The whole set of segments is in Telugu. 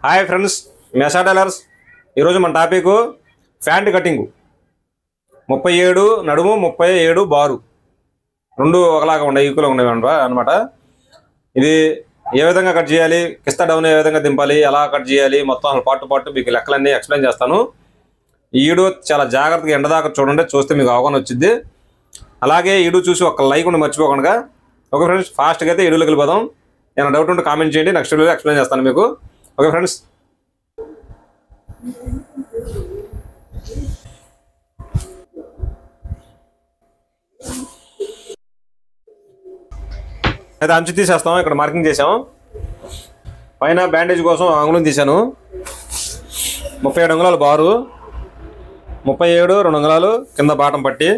Hi friends, మెసా tailors. ఈరోజు మన టాపిక్ ఫ్యాంట్ కటింగ్. 37 నడుము, 37 బారు, రెండు ఒకలాగా ఉన్నాయి, ఈక్వల్గా ఉన్నాయి అనమాట. ఇది ఏ విధంగా కట్ చేయాలి, కిస్తా డౌన్ ఏ విధంగా దింపాలి, ఎలా కట్ చేయాలి, మొత్తం అసలు పార్ట్ పార్ట్ మీకు లెక్కలన్నీ ఎక్స్ప్లెయిన్ చేస్తాను. ఈ వీడియో చాలా జాగ్రత్తగా ఎండదాకా చూడండి, చూస్తే మీకు అవగాహన వచ్చింది. అలాగే ఈ వీడియో చూసి ఒక లైక్ ఉండి మర్చిపోకుండా. ఓకే ఫ్రెండ్స్, ఫాస్ట్గా అయితే వీడియోలోకి వెళ్ళిపోదాం. ఏమైనా డౌట్ ఉంటే కామెంట్ చేయండి, నెక్స్ట్ వీడియోలో ఎక్స్ప్లెయిన్ చేస్తాను మీకు. ఓకే ఫ్రెండ్స్, అయితే అంచు తీసేస్తాం. ఇక్కడ మార్కింగ్ చేసాం. పైన బ్యాండేజ్ కోసం అంగుళం తీసాను. 37 అంగుళాలు బారు, 37 2 అంగుళాలు కింద బాటం పట్టి,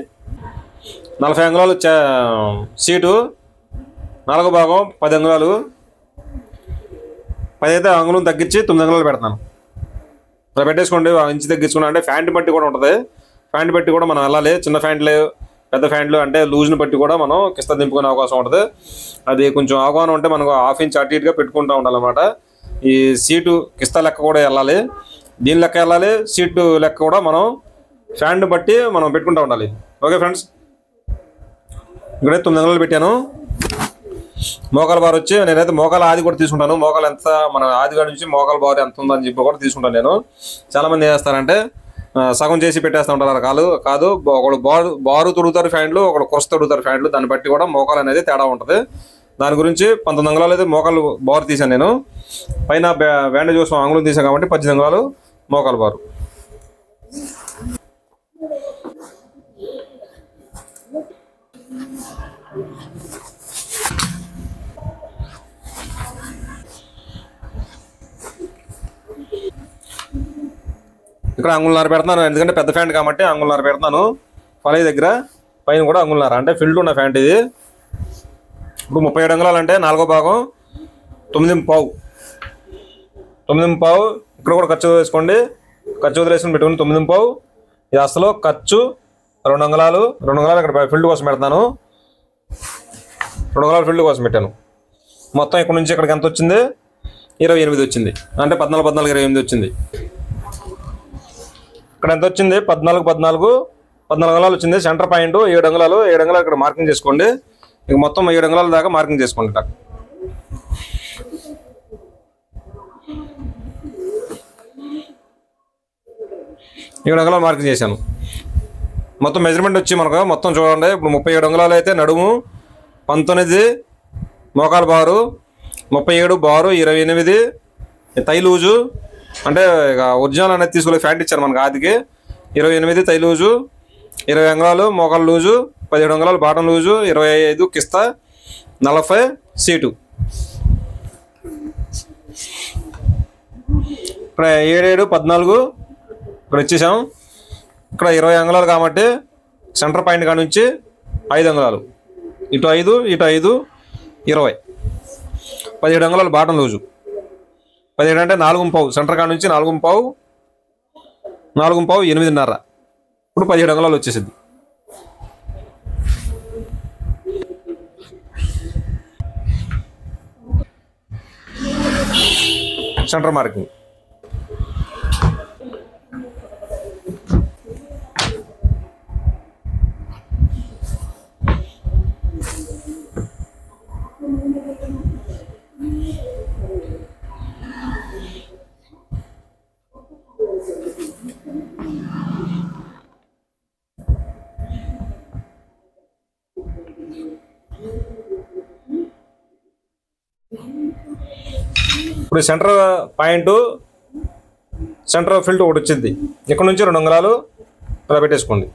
40 అంగుళాలు సీటు, 4 భాగం 10 అంగుళాలు. 10 అయితే అంగుళం తగ్గించి 9 అంగుళాలు పెడతాను. అలా పెట్టేసుకోండి. ఇంచు తగ్గించుకున్నా అంటే ఫ్యాంట్ బట్టి కూడా ఉంటుంది. ఫ్యాంట్ బట్టి కూడా మనం వెళ్ళాలి. చిన్న ఫ్యాంట్లు, పెద్ద ఫ్యాంట్లు అంటే లూజ్ని బట్టి కూడా మనం కిస్తా దింపుకునే అవకాశం ఉంటుంది. అది కొంచెం అవగాహన ఉంటే మనకు ½ ఇంచ్ అటు ఇటుగా పెట్టుకుంటూ ఉండాలన్నమాట. ఈ సీటు కిస్తా లెక్క కూడా వెళ్ళాలి, దీని లెక్క వెళ్ళాలి, సీటు లెక్క కూడా మనం ఫ్యాంట్ బట్టి మనం పెట్టుకుంటూ ఉండాలి. ఓకే ఫ్రెండ్స్, ఇక్కడే 9 అంగుళాలు పెట్టాను. మోకాల బార్ వచ్చి నేనైతే మోకాల ఆది కూడా తీసుకుంటాను. మోకాలు ఎంత మన ఆదిగాడి నుంచి మోకాల బార్ ఎంత ఉందని చెప్పి కూడా తీసుకుంటాను నేను. చాలామంది ఏం చేస్తారంటే సగం చేసి పెట్టేస్తూ ఉంటారు. కాదు ఒకడు బారు తొడుగుతారు ఫ్యాంట్లు, ఒకడు కొరస తొడుగుతారు ఫ్యాంట్లు. దాన్ని బట్టి కూడా మోకాలు అనేది తేడా ఉంటుంది. దాని గురించి 19 అంగుళాలు అయితే మోకాలు బారు తీసాను నేను. పైన బ్యాండేజ్ కోసం అంగుళం తీసాను కాబట్టి 18 అంగుళాలు మోకాలు బారు. ఇక్కడ అంగుళన్నర పెడతాను, ఎందుకంటే పెద్ద ఫ్యాంట్ కాబట్టి అంగుళన్నర పెడతాను. ఫలై దగ్గర పైన కూడా అంగుళన్నర, అంటే ఫిల్డ్ ఉన్న ఫ్యాంట్ ఇది. ఇప్పుడు 37 అంగుళాలు అంటే 4వ భాగం 9.5. 9.5 ఇక్కడ కూడా ఖర్చు వేసుకోండి. ఖర్చు వదిలేసుకుని పెట్టుకుని 9.5. ఇది అసలు ఖర్చు 2 అంగుళాలు. 2 అంగుళాలు ఇక్కడ ఫిల్డ్ కోసం పెడతాను. 2 అంగుళాలు ఫిల్డ్ కోసం పెట్టాను. మొత్తం ఇక్కడ నుంచి ఇక్కడికి ఎంత వచ్చింది? 28 వచ్చింది. అంటే 14 28 వచ్చింది. ఇక్కడ ఎంత వచ్చింది? 14 అంగుళాలు వచ్చింది. సెంటర్ పాయింట్ 7 అంగుళాలు. 7 అంగుళాలు ఇక్కడ మార్కింగ్ చేసుకోండి. ఇక మొత్తం 7 అంగుళాల దాకా మార్కింగ్ చేసుకోండి. ఇక్కడ 7 అంగుళాలు మార్కింగ్ చేశాను. మొత్తం మెజర్మెంట్ వచ్చి మనకు మొత్తం చూడండి. ఇప్పుడు 37 అంగుళాలు అయితే నడుము, 19 మోకాలు బారు, 37 బారు, 28 తై లూజు. అంటే ఇక ఒరిజినల్ అనేది తీసుకోలేదు, ఫ్యాంట్ ఇచ్చారు మనకు ఆదికి. 28 తై లూజు, 20 అంగుళాలు మోకాలు లూజు, 17 అంగుళాలు బాటం లూజు, 25 కిస్తా, 40 సీటు. ఇక్కడ 7 14 ఇక్కడ ఇచ్చేసాం. ఇక్కడ 20 అంగుళాలు కాబట్టి సెంటర్ పాయింట్ కాడ నుంచి 5 అంగుళాలు, ఇటు 5 ఇటు 5 20. 17 అంగుళాలు బాటం లూజు. 17 అంటే 4.5, సెంటర్ కాడ నుంచి 4.5 8.5. ఇప్పుడు 17 అంగుళాలు వచ్చేసింది. Centre marking. ఇప్పుడు సెంటర్ పాయింట్, సెంటర్ ఫిల్ట్ ఒకటి వచ్చింది. ఇక్కడ నుంచి 2 అంగుళాలు ఇలా పెట్టేసుకోండి.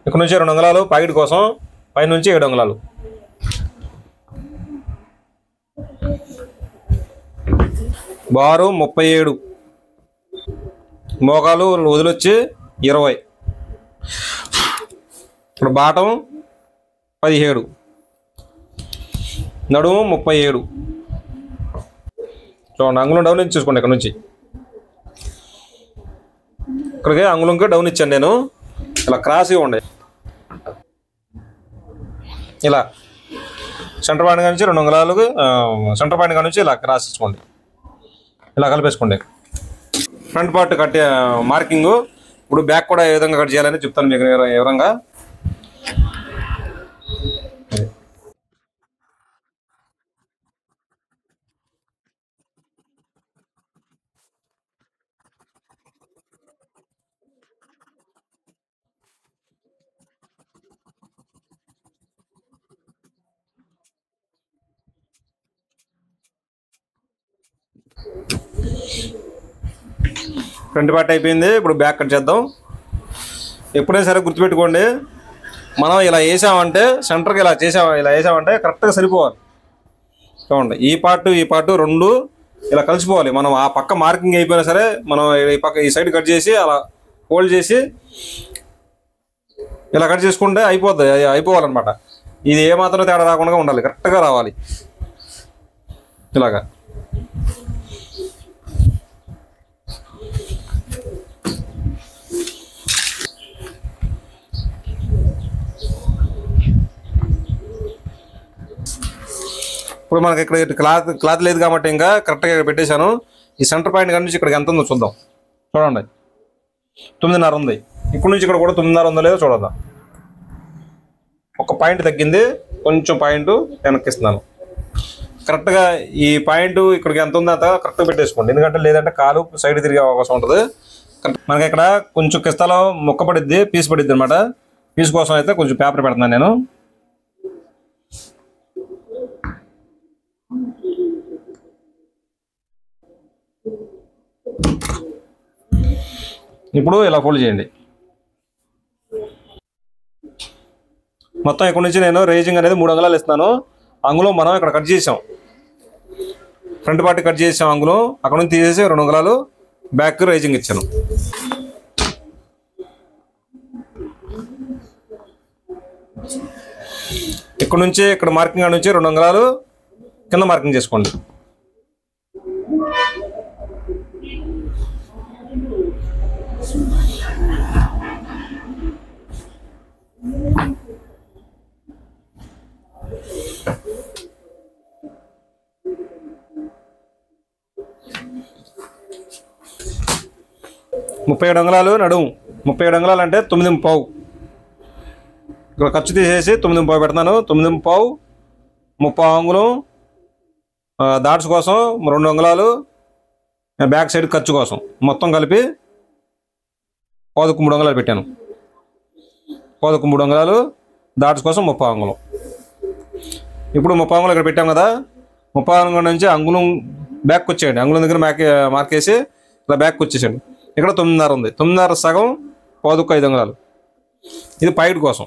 ఇక్కడ నుంచి 2 అంగుళాలు పాకెట్ కోసం, పైనుంచి 7 అంగుళాలు. బారు 37, మోకాలు వదిలొచ్చి 20. ఇప్పుడు బాటం 17, నడుము 37. చూడండి, అంగుళం డౌన్ నుంచి చూసుకోండి. ఇక్కడ నుంచి ఇక్కడికి అంగుళంకి డౌన్ ఇచ్చాను నేను. ఇలా క్రాస్ ఇవ్వండి. ఇలా సెంటర్ పాయింట్ కాడ నుంచి 2 అంగుళాలకు సెంటర్ పాయింట్ కాడ నుంచి ఇలా క్రాస్ ఇచ్చుకోండి. ఇలా కలిపేసుకోండి. Front part cut marking. ఇప్పుడు బ్యాక్ కూడా ఏ విధంగా కట్ చేయాలని చెప్తాను మీకు వివరంగా. ఫ్రంట్ పార్ట్ అయిపోయింది. ఇప్పుడు బ్యాక్ కట్ చేద్దాం. ఎప్పుడైనా సరే గుర్తుపెట్టుకోండి, మనం ఇలా వేసామంటే సెంటర్కి ఇలా వేసామంటే కరెక్ట్గా సరిపోవాలి. చూడండి, ఈ పార్ట్ రెండు ఇలా కలిసిపోవాలి. మనం ఆ పక్క మార్కింగ్ అయిపోయినా సరే మనం ఈ సైడ్ కట్ చేసి అలా ఫోల్డ్ చేసి ఇలా కట్ చేసుకుంటే అయిపోవాలన్నమాట. ఇది ఏమాత్రం తేడా రాకుండా ఉండాలి, కరెక్ట్గా రావాలి ఇలాగా. ఇప్పుడు మనకి ఇక్కడ క్లాత్ లేదు కాబట్టి ఇంకా కరెక్ట్గా పెట్టేశాను. ఈ సెంటర్ పాయింట్ కాడ నుంచి ఇక్కడికి ఎంత ఉందో చూద్దాం. చూడండి, 9.5 ఉంది. ఇక్కడ నుంచి ఇక్కడ కూడా 9.5 ఉందో లేదో చూడద్దాం. ఒక పాయింట్ తగ్గింది, కొంచెం పాయింట్ వెనక్కిస్తున్నాను. కరెక్ట్గా ఈ పాయింట్ ఇక్కడికి ఎంత ఉందో అంత కరెక్ట్గా పెట్టేసుకోండి. ఎందుకంటే లేదంటే కాలు సైడ్ తిరిగే అవకాశం ఉంటుంది. మనకి ఇక్కడ కొంచెం కిస్తాలో ముక్క పడిద్ది, పీస్ పడిద్ది అనమాట. పీస్ కోసం అయితే కొంచెం పేపర్ పెడుతున్నాను నేను. ఇప్పుడు ఇలా ఫోల్డ్ చేయండి. మొత్తం ఇక్కడ నుంచి నేను రేజింగ్ అనేది 3 అంగుళాలు ఇస్తున్నాను. అంగుళం మనం ఇక్కడ కట్ చేసాం, ఫ్రంట్ పార్ట్ కట్ చేసాం అంగుళం. అక్కడ నుంచి తీసేసి 2 అంగుళాలు బ్యాక్ రేజింగ్ ఇచ్చాను. ఇక్కడ నుంచి ఇక్కడ మార్కింగ్ కాడ నుంచి 2 అంగుళాలు కింద మార్కింగ్ చేసుకోండి. ముప్పై 37 అంగుళాలు నడుము. 37 అంగుళాలు అంటే 9.5. ఇక్కడ ఖర్చు తీసేసి 9.5 పెడతాను. 9.5, 30 అంగుళం దాట్స్ కోసం 2 అంగుళాలు బ్యాక్ సైడ్ ఖర్చు కోసం మొత్తం కలిపి 13 అంగుళాలు పెట్టాను. 13 అంగుళాలు దాట్స్ కోసం 30 అంగుళం. ఇప్పుడు 30 అంగుళం ఇక్కడ పెట్టాం కదా, 30 అంగుళం నుంచి అంగుళం బ్యాక్ వచ్చేయండి. అంగుళం దగ్గర మార్కేసి ఇలా బ్యాక్ వచ్చేసేయండి. ఇక్కడ 9.5 ఉంది. 9.5 సగం 5 అంగుళాలు. ఇది పాయింట్ కోసం.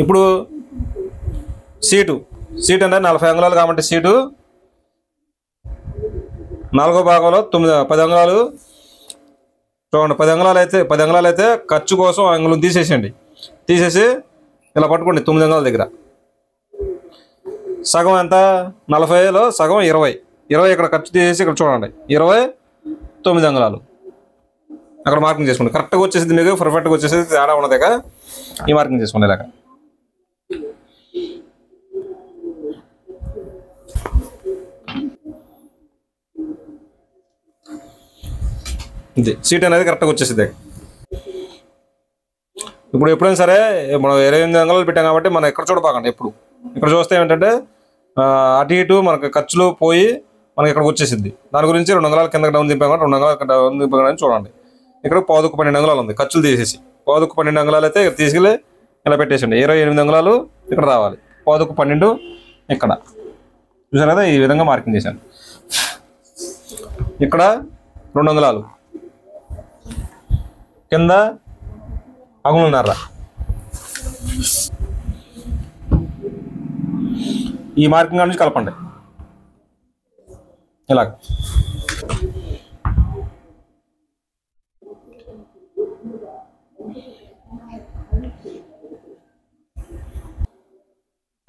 ఇప్పుడు సీటు అంటే 40 అంగుళాలు కాబట్టి సీటు 4వ భాగంలో 10 అంగుళాలు. చూడండి, 10 అంగుళాలు అయితే ఖర్చు కోసం అంగుళం తీసేసి ఇలా పట్టుకోండి. 9 అంగుళాల దగ్గర సగం ఎంత? 40లో సగం 20 ఇక్కడ ఖర్చు తీసేసి ఇక్కడ చూడండి 29 అంగుళాలు అక్కడ మార్కింగ్ చేసుకోండి. కరెక్ట్గా వచ్చేసింది, మీకు పర్ఫెక్ట్గా వచ్చేసి తేడా ఉన్నది. ఈ మార్కింగ్ చేసుకోండి ఇలాగ. ఇది సీట్ అనేది కరెక్ట్గా వచ్చేసింది. ఇప్పుడు ఎప్పుడైనా సరే మనం 28 అంగుళాలు పెట్టాం కాబట్టి మనం ఎక్కడ చూడబాకండి. ఎప్పుడు ఇక్కడ చూస్తే ఏంటంటే అటు ఇటు మనకు ఖర్చులు పోయి మనకి ఇక్కడికి వచ్చేసింది. దాని గురించి 2 అంగుళాలు కిందకి డౌన్ దింపాం కాబట్టి 2 అంగుళాలు డౌన్ దింపామని చూడండి. ఇక్కడ 12 అంగుళాలు ఉంది. ఖర్చులు తీసేసి 12 అంగుళాలు అయితే ఇక్కడ తీసుకెళ్ళి ఇలా పెట్టేసండి. 28 అంగుళాలు ఇక్కడ రావాలి. 12 ఇక్కడ చూసారు కదా, ఈ విధంగా మార్కింగ్ చేశాను. ఇక్కడ 2 అంగుళాలు కింద అంగుళన్నర. ఈ మార్కింగ్ నుంచి కలపండి ఇలా.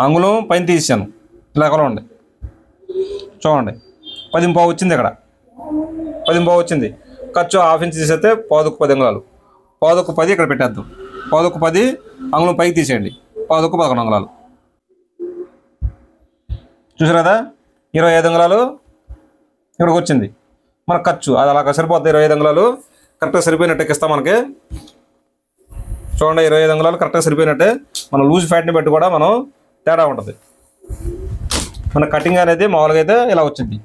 అంగుళం పైన తీసాను, ఇలా కొలవండి. చూడండి 10.5 వచ్చింది. ఇక్కడ 10.5 వచ్చింది. ఖర్చు హాఫ్ ఇంచ్ తీసేస్తే పావుదొక్కు 10 అంగుళాలు. పావుదొక్కు 10 ఇక్కడ పెట్టేద్దాం. పావుదొక్కు 10 అంగుళం పైకి తీసేయండి. పావుదొక్కు 11 అంగుళాలు. చూసారు కదా, 25 అంగుళాలు ఇక్కడికి వచ్చింది మన ఖర్చు. అది అలా సరిపోతుంది. 25 అంగుళాలు కరెక్ట్గా సరిపోయినట్టే ఇస్తాం మనకి. చూడండి, 25 అంగుళాలు కరెక్ట్గా సరిపోయినట్టే. మన లూజ్ ఫ్యాట్ని బట్టి కూడా మనం తేడా ఉంటుంది. మన కటింగ్ అనేది మామూలుగా అయితే ఇలా వచ్చింది.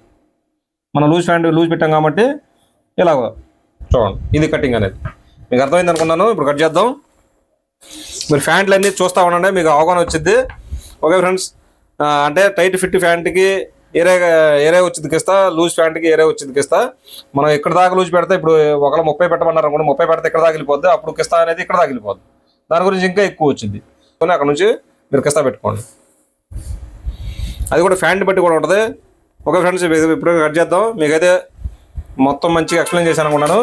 మనం లూజ్ పెట్టాం కాబట్టి ఇలా చూడండి. ఇది కటింగ్ అనేది మీకు అర్థమైంది అనుకున్నాను. ఇప్పుడు కట్ చేద్దాం. మీరు ఫ్యాంట్లు అన్నీ చూస్తూ ఉండండి, మీకు అవగాహన వచ్చింది. ఓకే ఫ్రెండ్స్, అంటే టైట్ ఫిట్ ఫ్యాంట్కి ఏరే వచ్చిందికి ఇస్తా, లూజ్ ఫ్యాంట్కి ఏరే వచ్చిందికి ఇస్తా. మనం ఇక్కడ దాకా లూజ్ పెడితే, ఇప్పుడు ఒకవేళ 30 పెట్టమన్నారు అనుకోండి, 30 పెడితే ఇక్కడ దాకా వెళ్ళిపోద్ది. అప్పుడు కిస్తా అనేది ఇక్కడ దాకా వెళ్ళిపోద్ది. దాని గురించి ఇంకా ఎక్కువ వచ్చింది. అక్కడ నుంచి మీరు కిస్తా పెట్టుకోండి. అది కూడా ఫ్యాంట్ బట్టి కూడా ఉంటుంది. ఓకే ఫ్రెండ్స్, ఇప్పుడు కట్ చేద్దాం. మీకైతే మొత్తం మంచిగా ఎక్స్ప్లెయిన్ చేశాను అనుకున్నాను.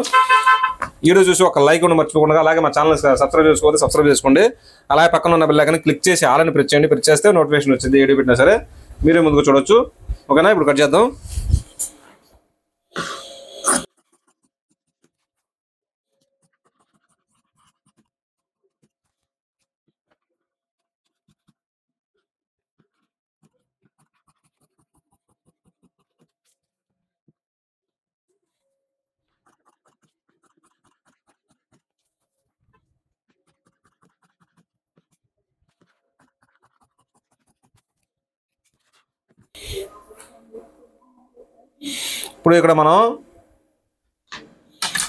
వీడియో చూసి ఒక లైక్ ఉండి మర్చిపోకుండా, అలాగే మా ఛానల్ సబ్స్క్రైబ్ చేసుకోండి. అలాగే పక్కన ఉన్న బెల్ ఐకాన్ క్లిక్ చేసి ఆల్ అని ప్రెస్ చేయండి. ప్రెస్ చేస్తే నోటిఫికేషన్ వచ్చింది. వీడియో పెట్టినా సరే మీరే ముందుకు చూడొచ్చు. ఓకేనా, ఇప్పుడు కట్ చేద్దాం. ఇప్పుడు ఇక్కడ మనం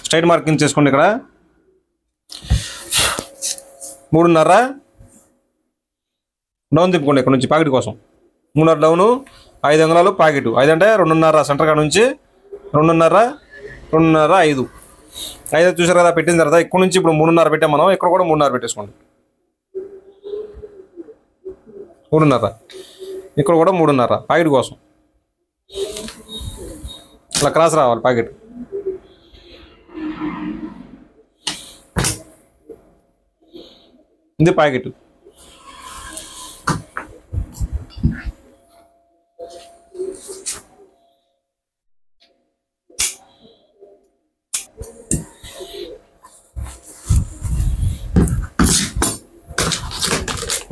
స్ట్రైట్ మార్కింగ్ చేసుకోండి. ఇక్కడ 3.5 డౌన్ తిప్పుకోండి. ఇక్కడ నుంచి ప్యాకెట్ కోసం 3.5 డౌను, 5 అంగుళాలు ప్యాకెట్. 5 అంటే 2.5 సెంటర్ కాడ నుంచి 2.5 5 చూసారు కదా. పెట్టిన తర్వాత ఇక్కడ నుంచి ఇప్పుడు 3.5 పెట్టాం మనం. ఇక్కడ కూడా 3.5 పెట్టేసుకోండి. 3.5 ఇక్కడ కూడా 3.5 ప్యాకెట్ కోసం. ఇట్లా క్రాస్ రావాలి ప్యాకెట్. ఇది ప్యాకెట్.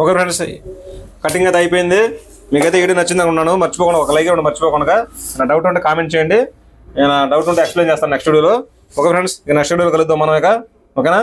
ఓకే ఫ్రెండ్స్, కటింగ్ అయితే అయిపోయింది. మీకైతే వీడియో నచ్చింది అనుకున్నాను. మర్చిపోకుండా ఒక లైక్ ఇవ్వండి. మర్చిపోకుండా నా డౌట్ ఉంటే కామెంట్ చేయండి. నేను డౌట్ ఉంటే ఎక్స్ప్లెయిన్ చేస్తాను నెక్స్ట్ వీడియోలో. ఓకే ఫ్రెండ్స్, నెక్స్ట్ వీడియోలో కలుద్దాం మనం ఇక. ఓకేనా.